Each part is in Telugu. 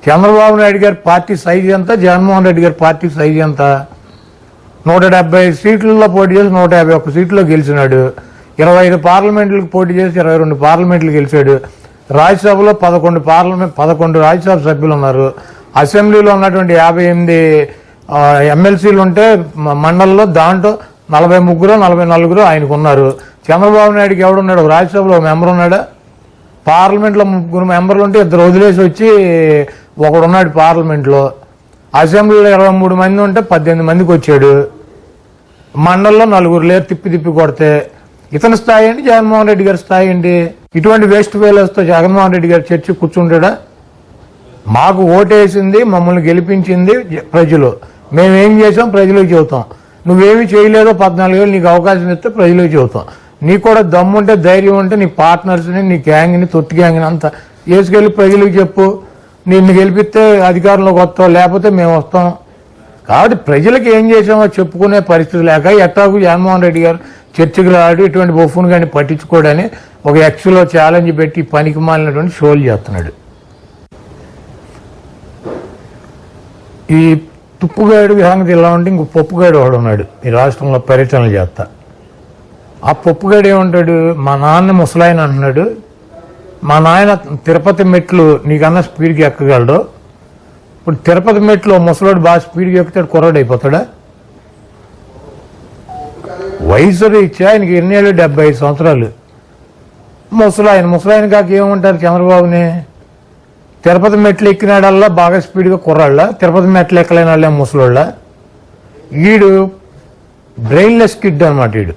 చంద్రబాబు నాయుడు గారి పార్టీ సైజ్ ఎంత, జగన్మోహన్ రెడ్డి గారి పార్టీ సైజ్ ఎంత? 170 సీట్లలో పోటీ చేసి 151 సీట్లో గెలిచినాడు. 25 పార్లమెంట్లకు పోటీ చేసి 22 పార్లమెంట్లు గెలిచాడు. రాజ్యసభలో 11 రాజ్యసభ సభ్యులు ఉన్నారు. అసెంబ్లీలో ఉన్నటువంటి 58 ఎమ్మెల్సీలు ఉంటే మండలంలో దాంట్లో 43 44 ఆయనకు ఉన్నారు. చంద్రబాబు నాయుడుకి ఎవడున్నాడు? రాజ్యసభలో మెంబర్ ఉన్నాడా? పార్లమెంట్లో 3 మెంబర్లు ఉంటే 2 వదిలేసి వచ్చి ఒకడున్నాడు పార్లమెంట్లో. అసెంబ్లీలో 23 మంది ఉంటే 18 మందికి వచ్చాడు. మండలంలో 4 లేరు తిప్పి కొడితే. ఇతని స్థాయి ఏంటి, జగన్మోహన్ రెడ్డి గారి స్థాయి ఏంటి? ఇటువంటి వేస్ట్ ఫెయిలర్స్తో జగన్మోహన్ రెడ్డి గారు చర్చ కూర్చుంటాడా? మాకు ఓటేసింది, మమ్మల్ని గెలిపించింది ప్రజలు. మేమేం చేసాం ప్రజలకు చెబుతాం. నువ్వేమి చేయలేదో 14 ఏళ్ళు నీకు అవకాశం ఇస్తే ప్రజలకు చెబుతాం. నీకు కూడా దమ్ముంటే, ధైర్యం ఉంటే నీ పార్ట్నర్స్ని, నీ గ్యాంగ్ని, తొట్టి గ్యాంగ్ని అంతా వేసుకెళ్ళి ప్రజలకు చెప్పు. నిన్ను గెలిపిస్తే అధికారంలోకి వస్తావు, లేకపోతే మేము వస్తాం. కాబట్టి ప్రజలకు ఏం చేసామో చెప్పుకునే పరిస్థితి లేక ఎట్టాకు జగన్మోహన్ రెడ్డి గారు చర్చకు రాడు, ఇటువంటి బొఫ్ఫును కానీ పట్టించుకోవడానికి ఒక ఎక్స్లో ఛాలెంజ్ పెట్టి పనికి మాలినటువంటి షోలు చేస్తున్నాడు. ఈ తుప్పుగాడు సంగతి ఇలా ఉంటే ఇంకో పప్పుగాడు వాడు ఉన్నాడు ఈ రాష్ట్రంలో పర్యటనలు చేస్తా. ఆ పప్పుగాడు ఏమంటాడు? మా నాన్న ముసలాయన అంటున్నాడు. మా నాయన తిరుపతి మెట్లు నీకన్నా స్పీడ్కి ఎక్కగలడు. ఇప్పుడు తిరుపతి మెట్లు ముసలాడు బాగా స్పీడ్గా ఎక్కుతాడు, కుర్రాడు అయిపోతాడా? వయసు రీత్యా ఆయనకి ఎన్ని ఏళ్ళు? 75 సంవత్సరాలు. ముసలాయన కాక ఏమంటారు చంద్రబాబుని? తిరుపతి మెట్లు ఎక్కినాడల్లా బాగా స్పీడ్గా కుర్రాళ్ళ, తిరుపతి మెట్లు ఎక్కలేని వాళ్ళే ముసలోళ్ళ. ఈడు బ్రెయిన్లెస్ కిడ్ అనమాట. ఈడు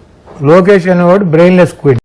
లోకేష్ అనేవాడు బ్రెయిన్లెస్ కిడ్.